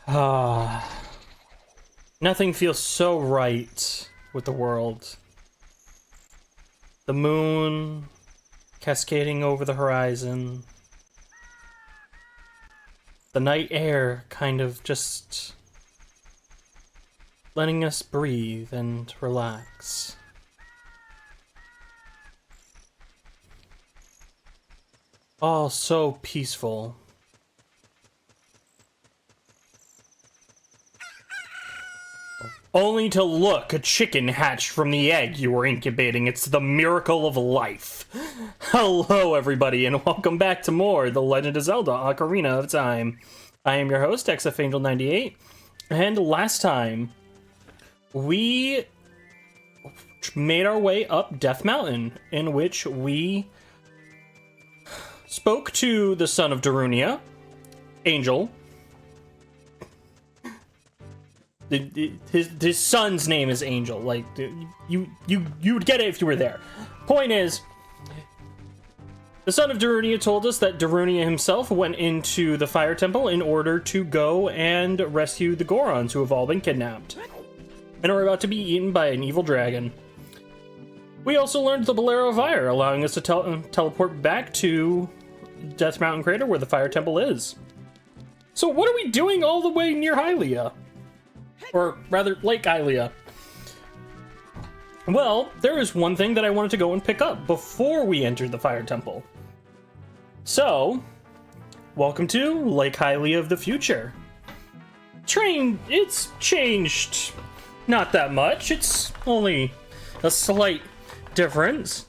Ah, nothing feels so right with the world. The moon cascading over the horizon. The night air kind of just letting us breathe and relax. All so peaceful. Only to look, a chicken hatched from the egg you were incubating. It's the miracle of life. Hello, everybody, and welcome back to more The Legend of Zelda: Ocarina of Time. I am your host, XFAngel98, and last time, we made our way up Death Mountain, in which we spoke to the son of Darunia, Angel. His son's name is Angel. Like, you would get it if you were there. Point is, the son of Darunia told us that Darunia himself went into the Fire Temple in order to go and rescue the Gorons who have all been kidnapped and are about to be eaten by an evil dragon. We also learned the Bolero of Fire, allowing us to teleport back to Death Mountain Crater where the Fire Temple is. So what are we doing all the way near Hylia? Or rather, Lake Hylia. Well, there is one thing that I wanted to go and pick up before we entered the Fire Temple. So, welcome to Lake Hylia of the future. It's changed not that much. It's only a slight difference.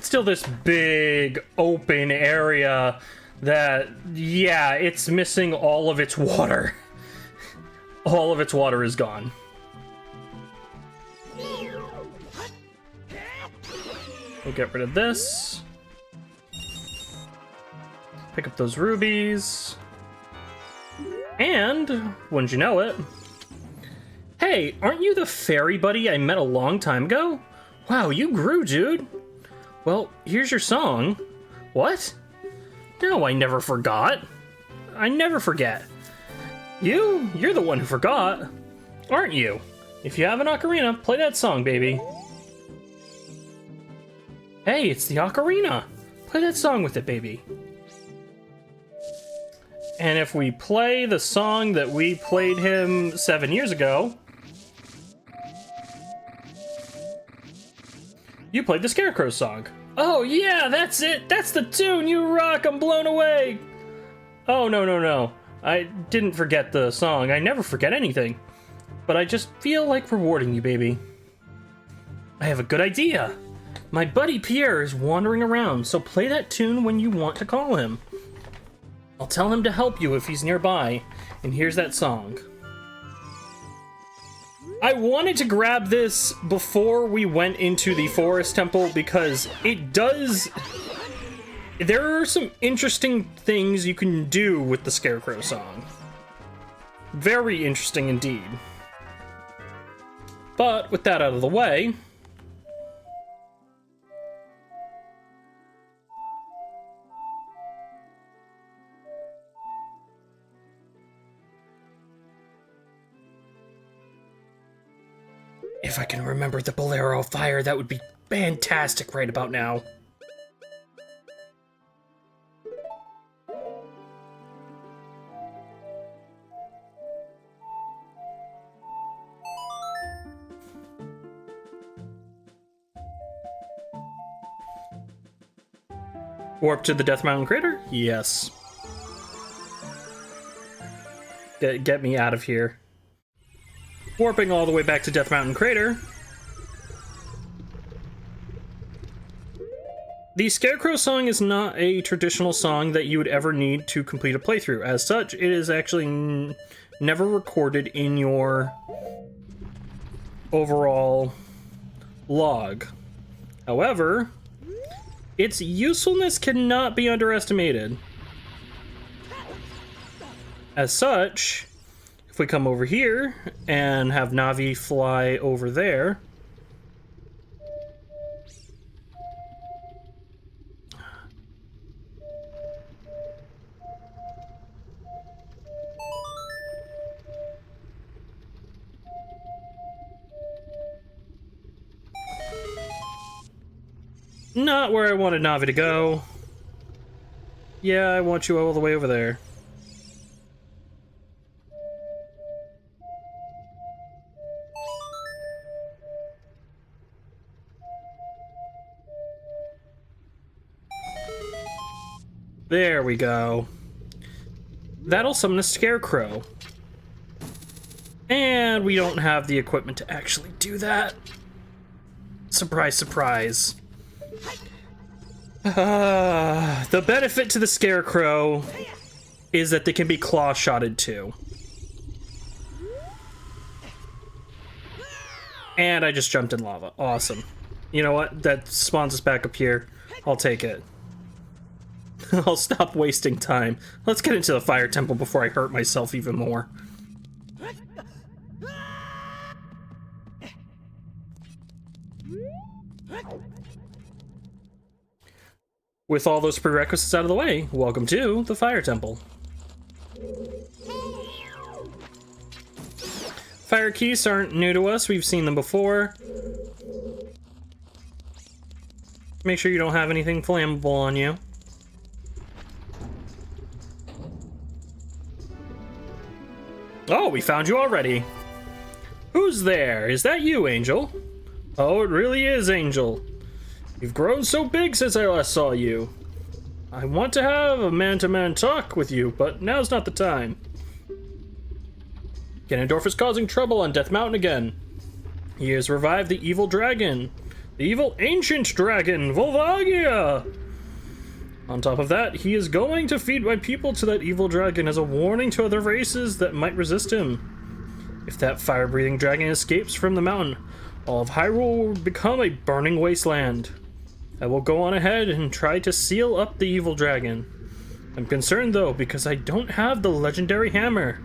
Still this big open area that, yeah, it's missing all of its water. All of its water is gone. We'll get rid of this. Pick up those rubies. And, wouldn't you know it? Hey, aren't you the fairy buddy I met a long time ago? Wow, you grew, dude. Well, here's your song. What? No, I never forgot. I never forget. You're the one who forgot, aren't you? If you have an ocarina, play that song, baby. Hey, it's the ocarina. Play that song with it, baby. And if we play the song that we played him 7 years ago, you played the Scarecrow song. Oh yeah, that's it. That's the tune. You rock. I'm blown away. Oh, no. I didn't forget the song. I never forget anything. But I just feel like rewarding you, baby. I have a good idea. My buddy Pierre is wandering around, so play that tune when you want to call him. I'll tell him to help you if he's nearby. And here's that song. I wanted to grab this before we went into the Forest Temple because it does... There are some interesting things you can do with the Scarecrow song. Very interesting indeed. But with that out of the way, if I can remember the Bolero of Fire, that would be fantastic right about now. Warp to the Death Mountain Crater? Yes. Get me out of here. Warping all the way back to Death Mountain Crater. The Scarecrow song is not a traditional song that you would ever need to complete a playthrough. As such, it is actually never recorded in your overall log. However, its usefulness cannot be underestimated. As such, if we come over here and have Navi fly over there, Not where I wanted Navi to go. Yeah, I want you all the way over there. There we go. That'll summon a Scarecrow. And we don't have the equipment to actually do that. Surprise, surprise. The benefit to the Scarecrow is that they can be claw-shotted too. And I just jumped in lava. Awesome. You know what? That spawns us back up here. I'll take it. I'll stop wasting time. Let's get into the fire temple before I hurt myself even more. With all those prerequisites out of the way, welcome to the fire temple. Fire keys aren't new to us. We've seen them before. Make sure you don't have anything flammable on you. Oh, we found you already. Who's there? Is that you, Angel? Oh, it really is, Angel. You've grown so big since I last saw you. I want to have a man-to-man talk with you, but now's not the time. Ganondorf is causing trouble on Death Mountain again. He has revived the evil dragon. The evil ancient dragon, Volvagia! On top of that, he is going to feed my people to that evil dragon as a warning to other races that might resist him. If that fire-breathing dragon escapes from the mountain, all of Hyrule will become a burning wasteland. I will go on ahead and try to seal up the evil dragon. I'm concerned though, because I don't have the legendary hammer.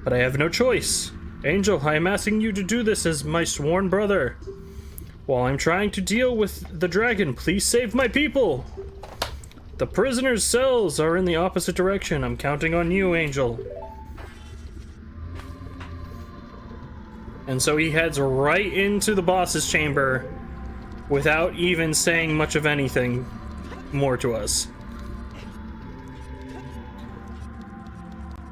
But I have no choice. Angel, I am asking you to do this as my sworn brother. While I'm trying to deal with the dragon, please save my people. The prisoners' cells are in the opposite direction. I'm counting on you, Angel. And so he heads right into the boss's chamber without even saying much of anything more to us.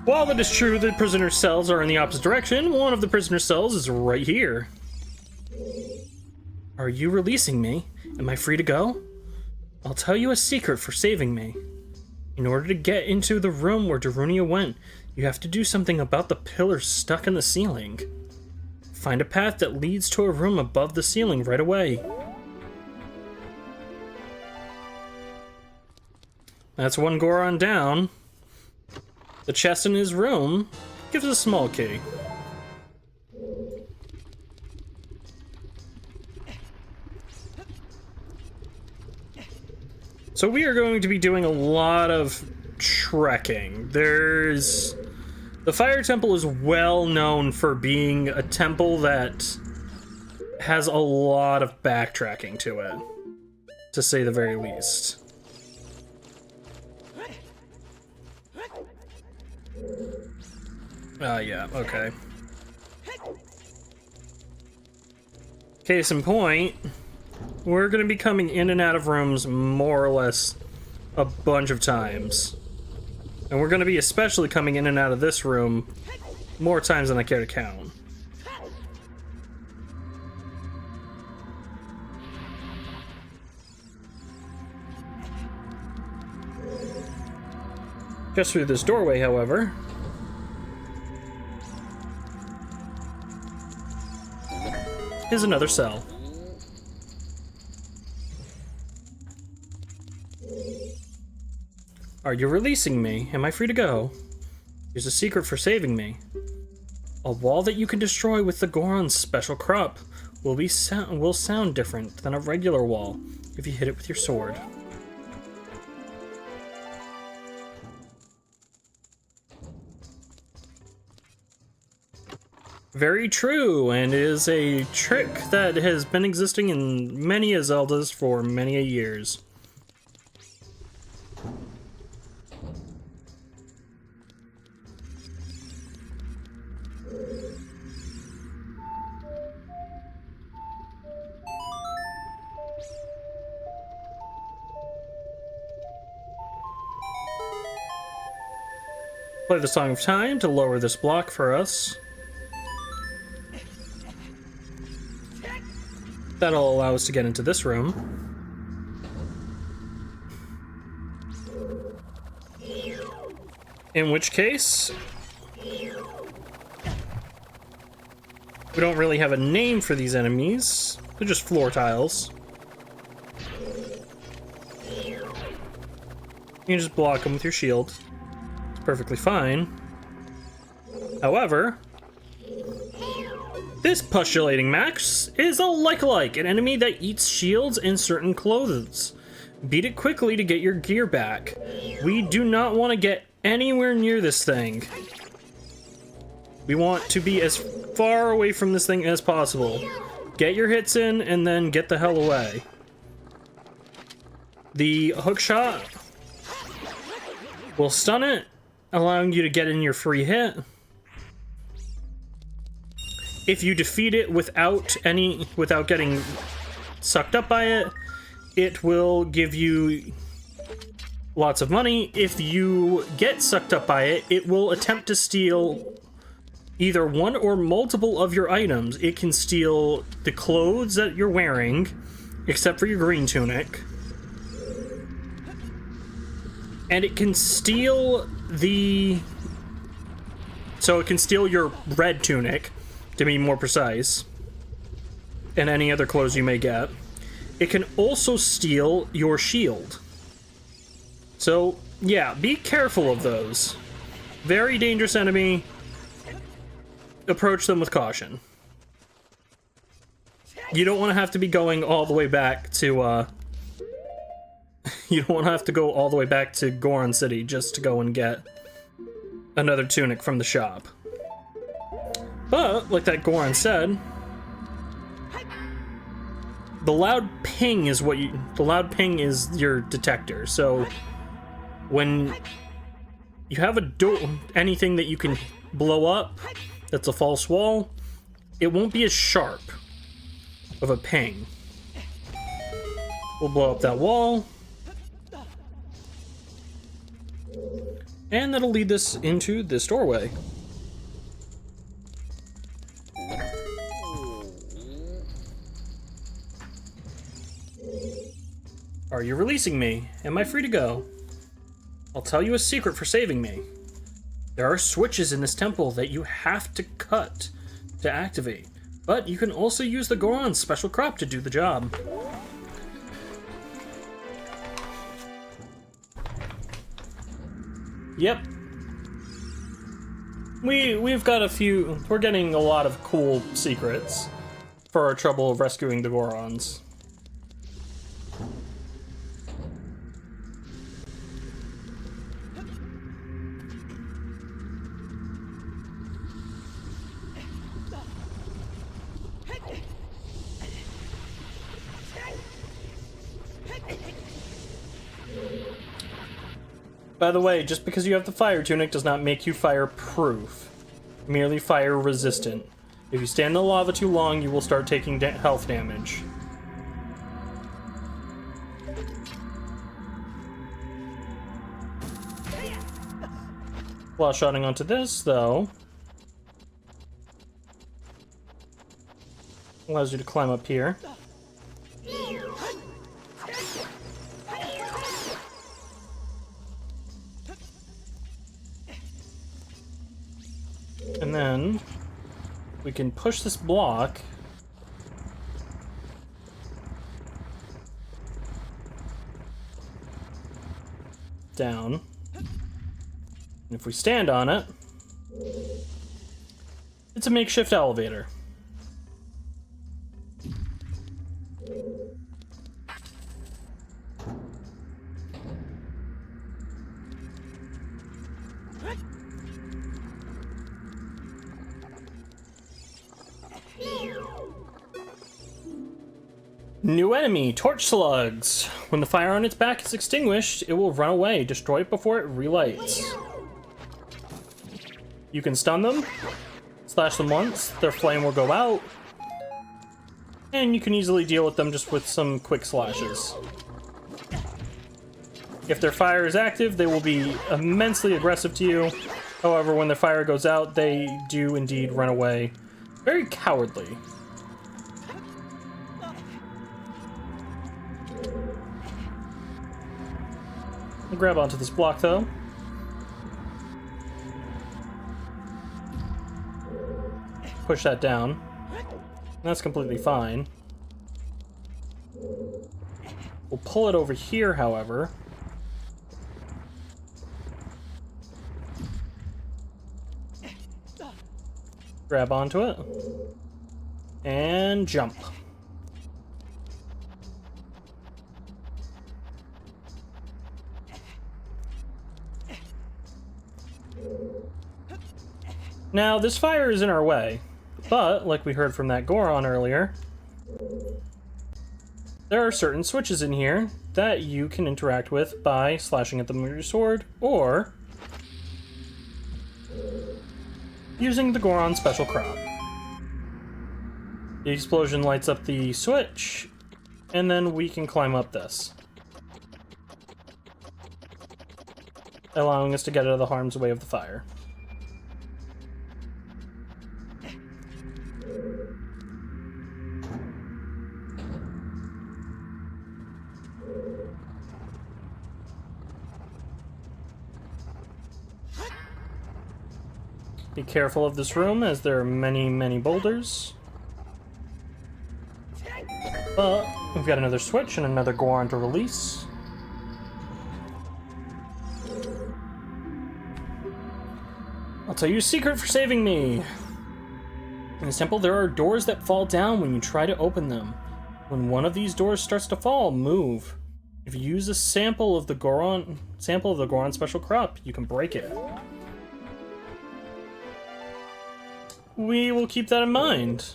While it is true that prisoner cells are in the opposite direction, one of the prisoner cells is right here. Are you releasing me? Am I free to go? I'll tell you a secret for saving me. In order to get into the room where Darunia went, you have to do something about the pillars stuck in the ceiling. Find a path that leads to a room above the ceiling right away. That's one Goron down. The chest in his room gives a small key. So we are going to be doing a lot of trekking. The Fire Temple is well known for being a temple that has a lot of backtracking to it, to say the very least. Yeah, okay. Case in point, we're gonna be coming in and out of rooms more or less a bunch of times. And we're gonna be especially coming in and out of this room more times than I care to count. Just through this doorway, however, is another cell. Are you releasing me? Am I free to go? Here's a secret for saving me. A wall that you can destroy with the Goron's special crop will sound different than a regular wall if you hit it with your sword. Very true, and is a trick that has been existing in many a Zeldas for many a years. Play the Song of Time to lower this block for us. That'll allow us to get into this room. In which case, we don't really have a name for these enemies. They're just floor tiles. You can just block them with your shield. It's perfectly fine. However, this postulating Max is a like-alike, an enemy that eats shields and certain clothes. Beat it quickly to get your gear back. We do not want to get anywhere near this thing. We want to be as far away from this thing as possible. Get your hits in and then get the hell away. The hook shot will stun it, allowing you to get in your free hit. If you defeat it without getting sucked up by it, it will give you lots of money. If you get sucked up by it, it will attempt to steal either one or multiple of your items. It can steal the clothes that you're wearing, except for your green tunic. And it can steal it can steal your red tunic, to be more precise, and any other clothes you may get. It can also steal your shield. So, yeah, be careful of those. Very dangerous enemy. Approach them with caution. You don't want to have to be going all the way back to, you don't want to have to go all the way back to Goron City just to go and get another tunic from the shop. But, like that Goron said, the loud ping is your detector. So when you have anything that you can blow up that's a false wall, it won't be as sharp of a ping. We'll blow up that wall. And that'll lead us into this doorway. Are you releasing me? Am I free to go? I'll tell you a secret for saving me. There are switches in this temple that you have to cut to activate, but you can also use the Goron's special crop to do the job. Yep. We've got we're getting a lot of cool secrets for our trouble of rescuing the Gorons. By the way, just because you have the fire tunic does not make you fire-proof. Merely fire-resistant. If you stand in the lava too long, you will start taking health damage. While shotting onto this, though, allows you to climb up here. And then we can push this block down. And if we stand on it, it's a makeshift elevator. New enemy, torch slugs. When the fire on its back is extinguished, it will run away. Destroy it before it relights. You can stun them, slash them once, their flame will go out, and you can easily deal with them just with some quick slashes. If their fire is active, they will be immensely aggressive to you, However, when the fire goes out, they do indeed run away. Very cowardly. I'll grab onto this block, though. Push that down. That's completely fine. We'll pull it over here, however. Grab onto it. And jump. Now, this fire is in our way, but, like we heard from that Goron earlier, there are certain switches in here that you can interact with by slashing at them with your sword, or using the Goron special crop. The explosion lights up the switch, and then we can climb up this, allowing us to get out of the harm's way of the fire. Be careful of this room, as there are many, many boulders. But we've got another switch and another Goron to release. I'll tell you a secret for saving me. In this temple, there are doors that fall down when you try to open them. When one of these doors starts to fall, move. If you use a sample of the Goron special crop, you can break it. We will keep that in mind.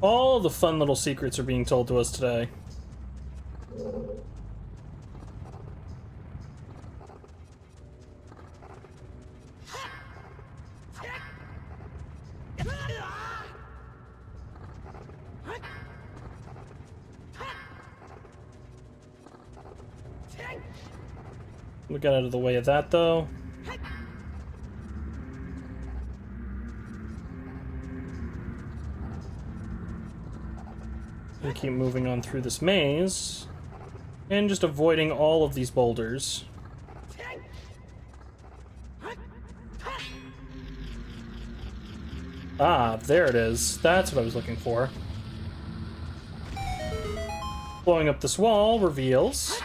All the fun little secrets are being told to us today. We got out of the way of that, though. We keep moving on through this maze, and just avoiding all of these boulders. Ah, there it is. That's what I was looking for. Blowing up this wall reveals...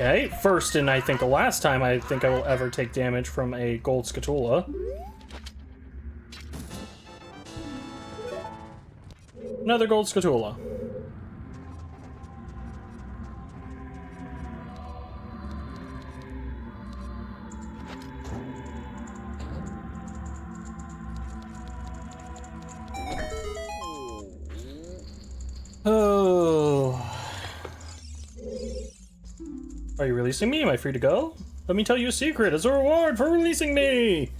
Okay, first and I think the last time I think I will ever take damage from a gold scatula. Another gold scatula. Oh. Are you releasing me? Am I free to go? Let me tell you a secret. As a reward for releasing me!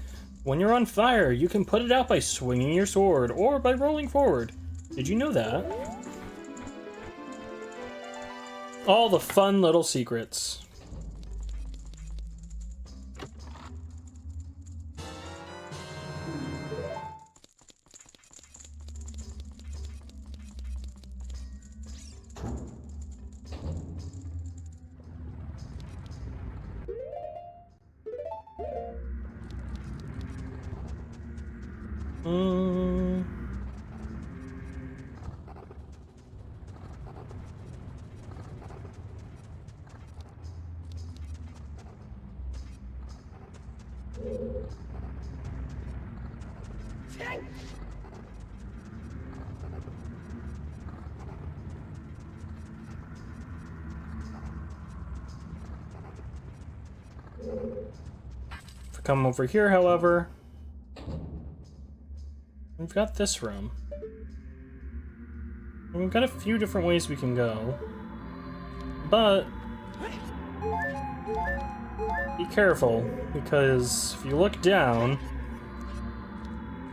When you're on fire, you can put it out by swinging your sword or by rolling forward. Did you know that? All the fun little secrets. If we come over here, however, we've got this room. And we've got a few different ways we can go, but be careful, because if you look down,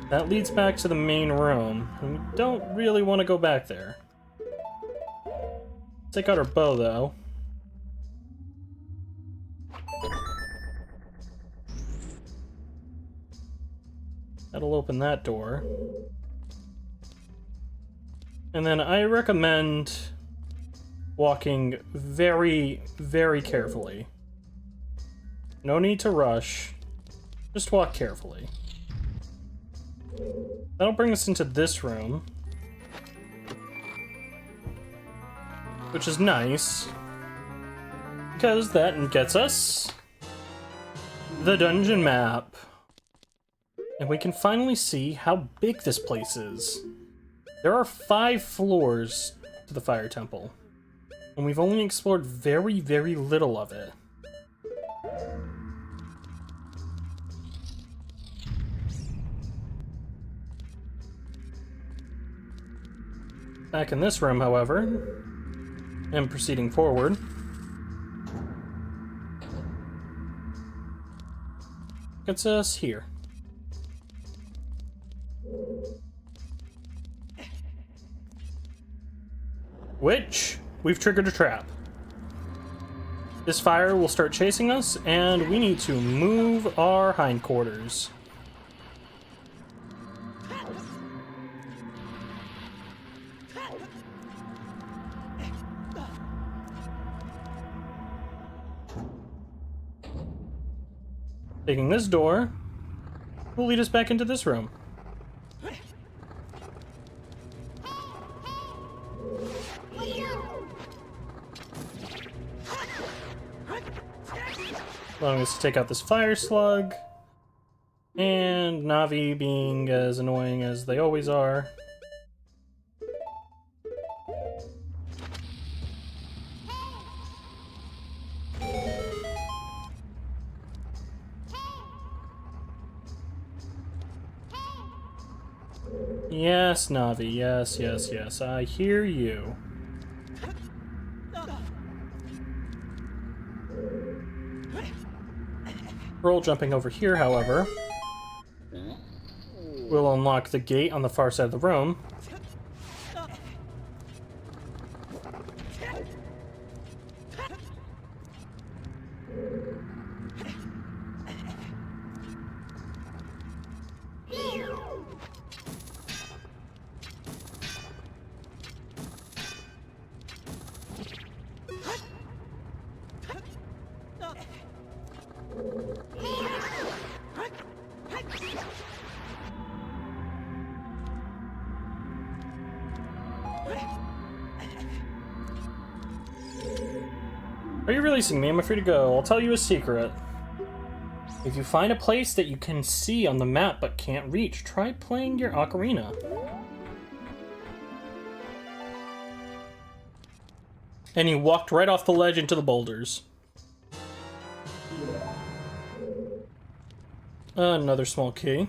that leads back to the main room, and we don't really want to go back there. Take out our bow, though. That'll open that door. And then I recommend walking very, very carefully. No need to rush. Just walk carefully. That'll bring us into this room, which is nice, because that gets us the dungeon map. And we can finally see how big this place is. There are 5 floors to the Fire Temple, and we've only explored very, very little of it. Back in this room, however, and proceeding forward, gets us here. Which, we've triggered a trap. This fire will start chasing us, and we need to move our hindquarters. Taking this door will lead us back into this room. Allowing us to take out this fire slug, and Navi being as annoying as they always are. Yes, Navi, yes, yes, yes, I hear you. Roll jumping over here, however, will unlock the gate on the far side of the room. Are you releasing me? I'm free to go. I'll tell you a secret. If you find a place that you can see on the map but can't reach, try playing your Ocarina. And he walked right off the ledge into the boulders. Another small key.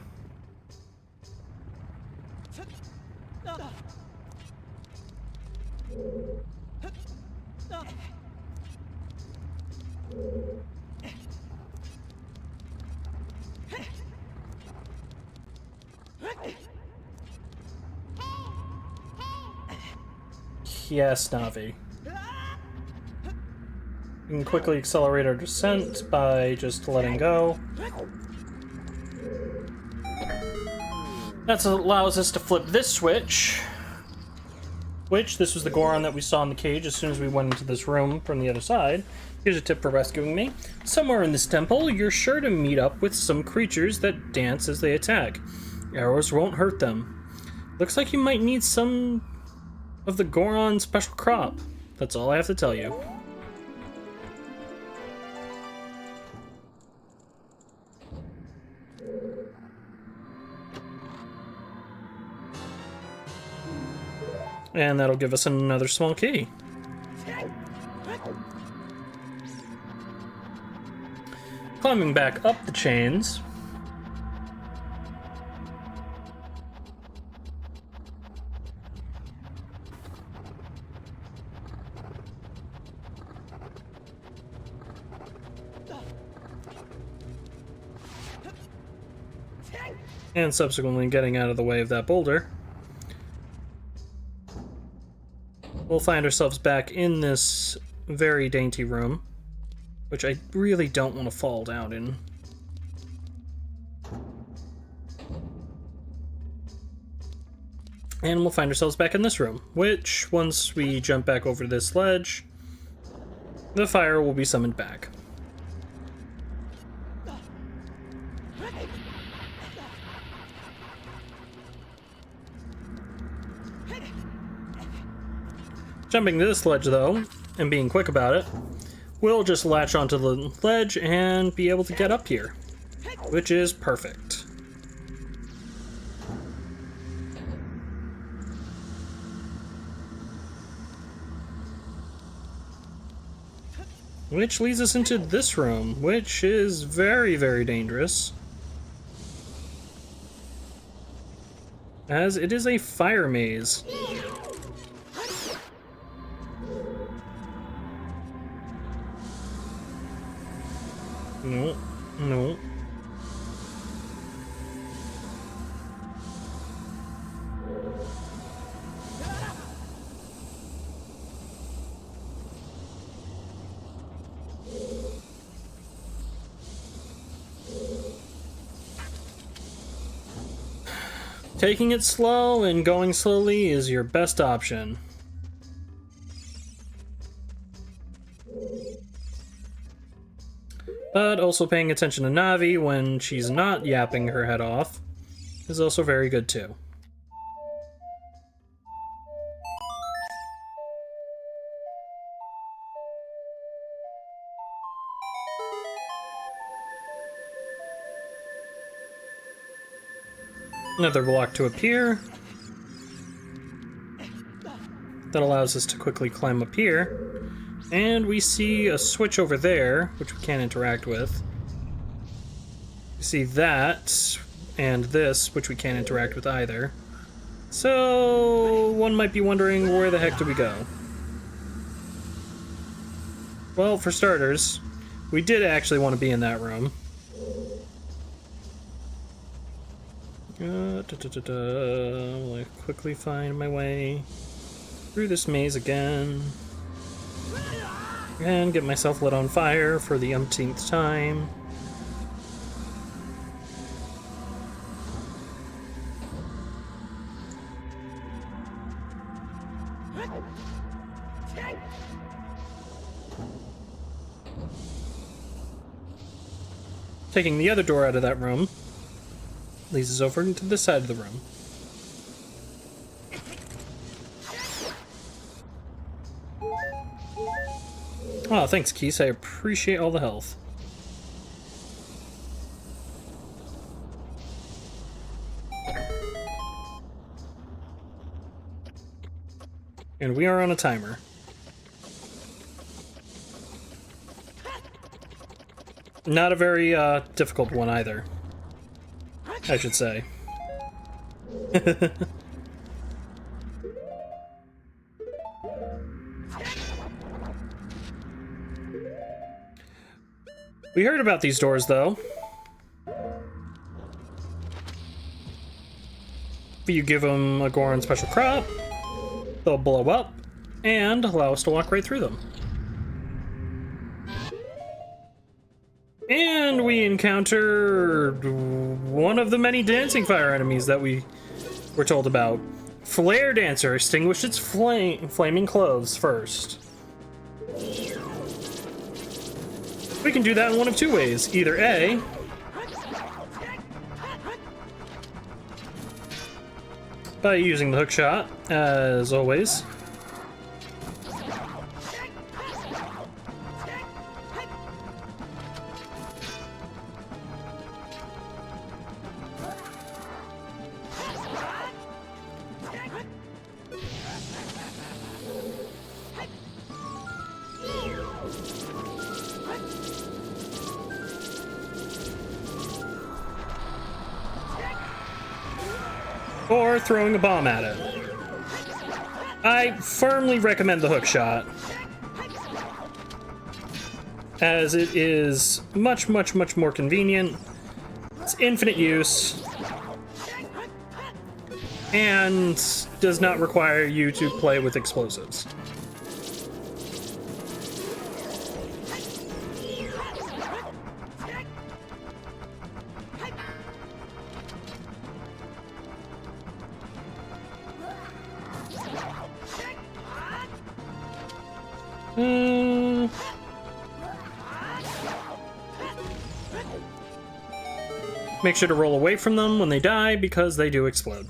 Yes, Navi. We can quickly accelerate our descent by just letting go. That allows us to flip this switch. This was the Goron that we saw in the cage as soon as we went into this room from the other side. Here's a tip for rescuing me. Somewhere in this temple, you're sure to meet up with some creatures that dance as they attack. Arrows won't hurt them. Looks like you might need some of the Goron special crop. That's all I have to tell you. And that'll give us another small key. Climbing back up the chains. And subsequently getting out of the way of that boulder. we'll find ourselves back in this very dainty room, which I really don't want to fall down in. And we'll find ourselves back in this room, which, once we jump back over this ledge, the fire will be summoned back. Jumping to this ledge, though, and being quick about it, we'll just latch onto the ledge and be able to get up here, which is perfect. Which leads us into this room, which is very, very dangerous, as it is a fire maze. No, no. Taking it slow and going slowly is your best option. But also paying attention to Navi when she's not yapping her head off is also very good too. Another block to appear. That allows us to quickly climb up here. And we see a switch over there, which we can't interact with. We see that, and this, which we can't interact with either. So, one might be wondering, where the heck do we go? Well, for starters, we did actually want to be in that room. I'll quickly find my way through this maze again. And get myself lit on fire for the umpteenth time. Taking the other door out of that room leads us over into this side of the room. Oh, thanks, Keese. I appreciate all the health. And we are on a timer. Not a very difficult one either, I should say. We heard about these doors, though. If you give them a Goron special crop, they'll blow up and allow us to walk right through them. And we encountered one of the many dancing fire enemies that we were told about. Flare Dancer, extinguish its flaming clothes first. We can do that in one of two ways. Either A, by using the hook shot, as always. Or throwing a bomb at it. I firmly recommend the hook shot, as it is much more convenient. It's infinite use. and does not require you to play with explosives. Make sure to roll away from them when they die, because they do explode.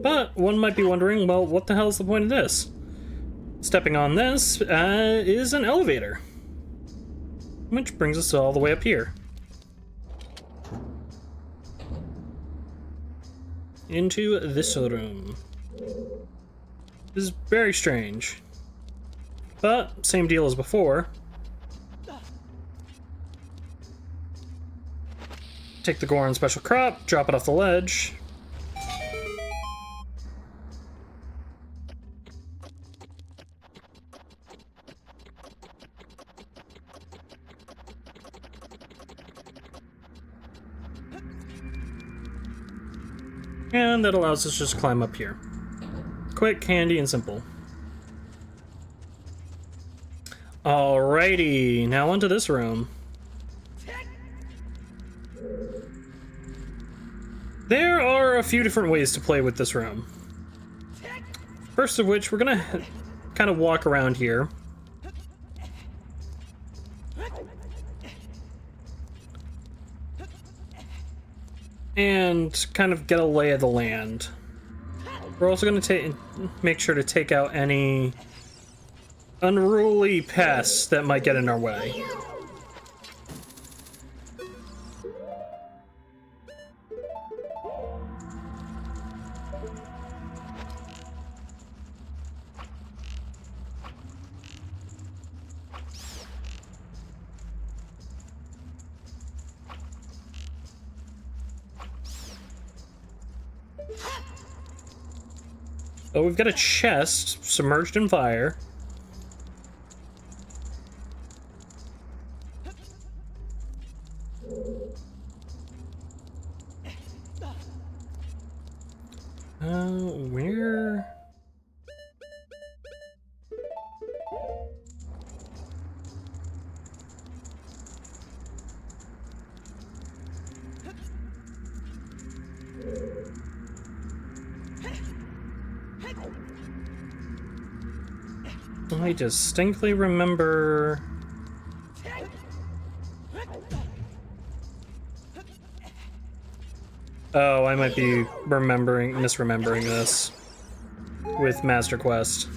But one might be wondering, well, what the hell is the point of this? Stepping on this is an elevator, which brings us all the way up here. Into this room. This is very strange. But, same deal as before. Take the Goron special crop, drop it off the ledge. And that allows us to just climb up here. Quick, handy, and simple. Alrighty, now onto this room. There are a few different ways to play with this room. First of which, we're gonna kind of walk around here. And kind of get a lay of the land. We're also going to make sure to take out any unruly pests that might get in our way. Oh, we've got a chest submerged in fire. Where? I distinctly remember... Oh, I might be misremembering this with Master Quest.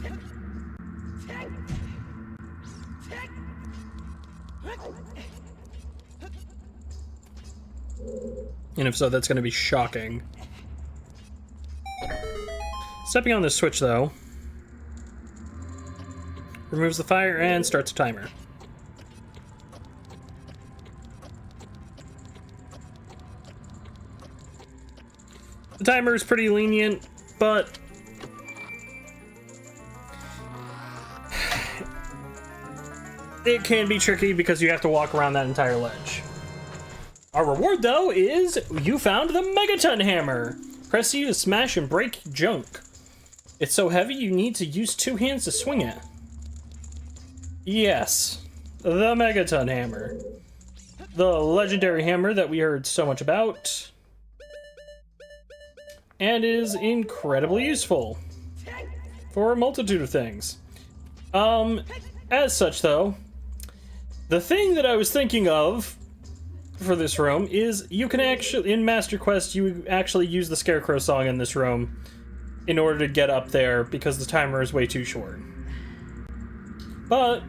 And if so, that's going to be shocking. Stepping on this switch, though, removes the fire and starts a timer. The timer is pretty lenient, but it can be tricky because you have to walk around that entire ledge. Our reward, though, is you found the Megaton Hammer. Press U to smash and break junk. It's so heavy you need to use 2 hands to swing it. Yes, the Megaton Hammer. The legendary hammer that we heard so much about. And is incredibly useful for a multitude of things. As such, though, the thing that I was thinking of for this room is you can actually, in Master Quest, you actually use the Scarecrow song in this room in order to get up there because the timer is way too short. But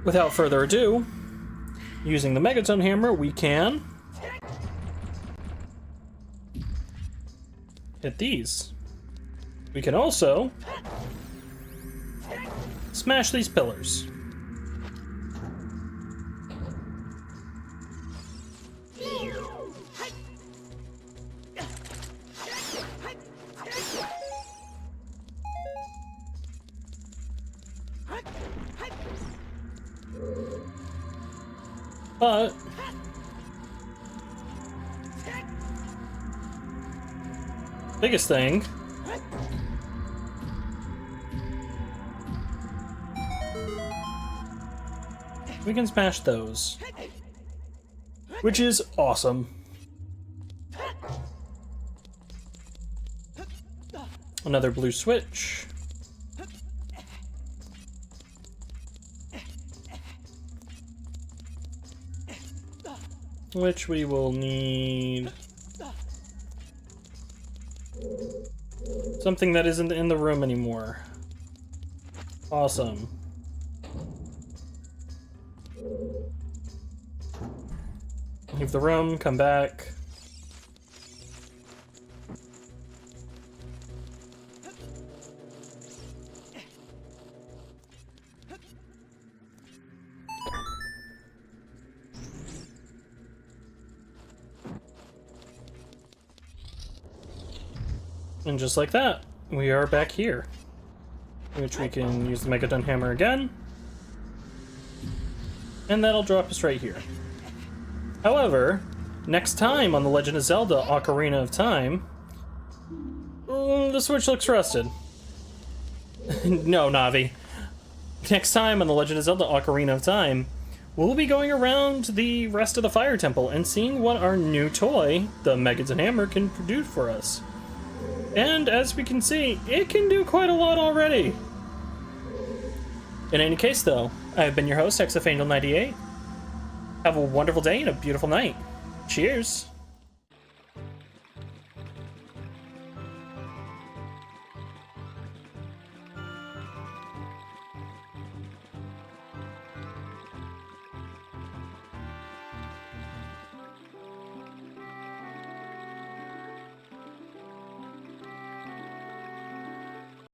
without further ado, using the Megaton Hammer, we can hit these. We can also smash these pillars. But biggest thing. We can smash those. Which is awesome. Another blue switch. Which we will need something that isn't in the room anymore. Awesome. Leave the room, come back. And just like that, we are back here. Which we can use the Megadon Hammer again. And that'll drop us right here. However, next time on The Legend of Zelda Ocarina of Time, the Switch looks rusted. No, Navi. Next time on The Legend of Zelda Ocarina of Time, we'll be going around the rest of the Fire Temple and seeing what our new toy, the Megadon Hammer, can produce for us. And as we can see, it can do quite a lot already. In any case, though, I've been your host, XFAngel98. Have a wonderful day and a beautiful night. Cheers!